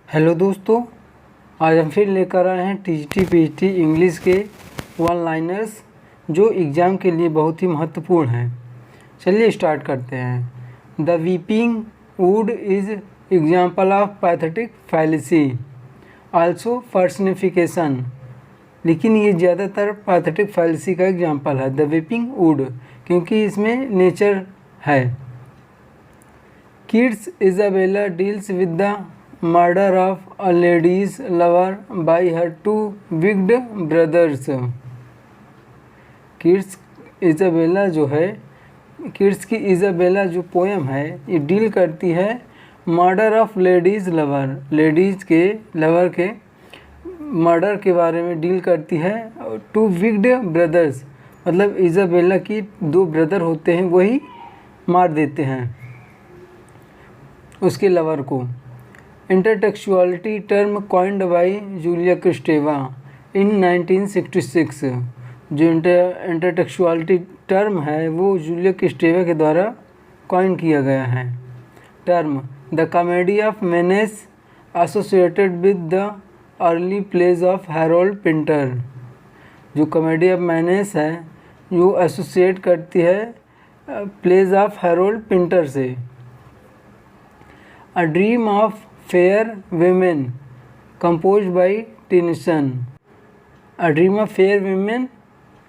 Hello दोस्तों, आज हम फिर लेकर आए हैं टीजीटी पीजीटी इंग्लिश के वन लाइनर्स जो एग्ज़ाम के लिए बहुत ही महत्वपूर्ण हैं। चलिए स्टार्ट करते हैं। The weeping wood is example of pathetic fallacy, also personification. लेकिन ये ज़्यादातर पैथेटिक फैलेसी का एग्जाम्पल है, द वीपिंग वुड, क्योंकि इसमें नेचर है। Keats Isabella deals with the murder of a lady's lover by her two wicked brothers. Keats Isabella जो है, किड्स की इजाबेला जो पोएम है ये डील करती है murder of ladies lover, ladies के लवर के मर्डर के बारे में डील करती है। टू विक्ड ब्रदर्स मतलब इजाबेला की दो ब्रदर होते हैं, वही मार देते हैं उसके लवर को। Intertextuality term coined by Julia Kristeva in 1966। जो इंटरटेक्चुअलिटी टर्म है वो जूलिया क्रिस्टेवा के द्वारा कॉइन किया गया है। Term the comedy of menace associated with the early plays of Harold Pinter. जो कॉमेडी ऑफ मेनेस है जो एसोसिएट करती है प्लेज ऑफ हैरोल्ड पिंटर से। A dream of fair women composed by Tennyson. A dream of fair women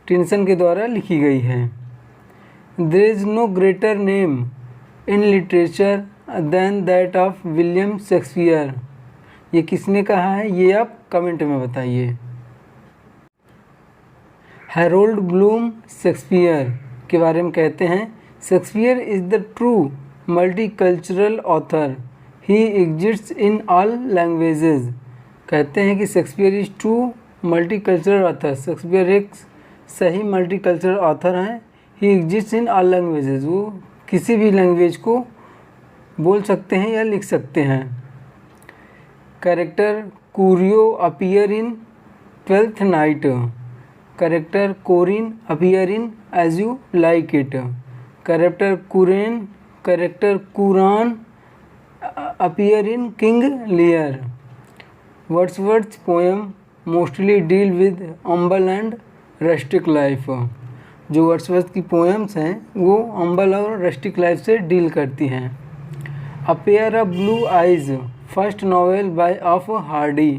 Tennyson के द्वारा लिखी गई है। There is no greater name in literature than that of William Shakespeare. ये किसने कहा है, ये आप कमेंट में बताइए। हैरोल्ड ब्लूम शेक्सपियर के बारे में कहते हैं, Shakespeare is the true multicultural author, he exists in all languages. कहते हैं कि Shakespeare is true multicultural author, Shakespeare एक सही मल्टीकल्चरल ऑथर हैं। ही एग्जिस्ट्स इन ऑल लैंग्वेजेस, वो किसी भी लैंग्वेज को बोल सकते हैं या लिख सकते हैं। Character Curio appear in Twelfth Night. Character Corin appear in As You Like It. Character Curan, character Curan appear in King Lear. Wordsworth's poem mostly deal with humble and rustic life. जो Wordsworth की poems हैं वो humble और rustic life से deal करती हैं। A pair of blue eyes, first novel by of Hardy,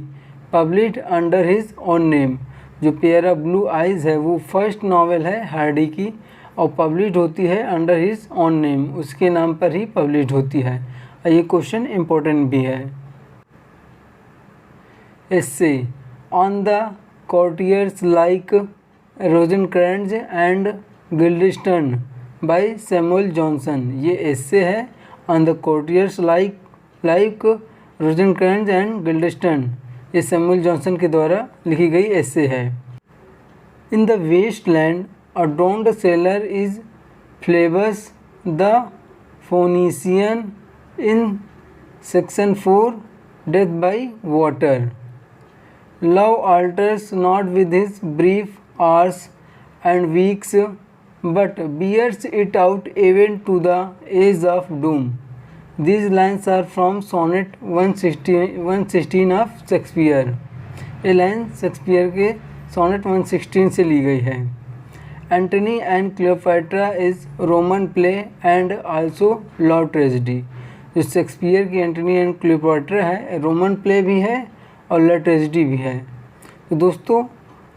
published under his own name. जो pair of blue eyes है वो फर्स्ट नॉवेल है हार्डी की और पब्लिश्ड होती है अंडर हिज ओन नेम, उसके नाम पर ही पब्लिश्ड होती है। ये क्वेश्चन इम्पोर्टेंट भी है। Essay on the courtiers like Rosencrantz and Guildenstern by Samuel Johnson. ये एस्से है on the courtiers like Rosencrantz and Guildenstern, ये सैमुअल जॉनसन के द्वारा लिखी गई एस्से है। In the waste land a drowned sailor is Phlebas the Phoenician in section 4 death by water. Love alters not with his brief hours and weeks, but bears it out even to the age of doom. These lines are from sonnet 116 of Shakespeare. ये line Shakespeare के sonnet 116 से ली गई है। Antony and Cleopatra is Roman play and also love tragedy. जो Shakespeare की Antony and Cleopatra है Roman play भी है और लव ट्रेजेडी भी है। तो दोस्तों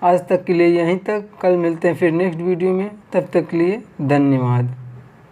आज तक के लिए यहीं तक, कल मिलते हैं फिर नेक्स्ट वीडियो में, तब तक के लिए धन्यवाद।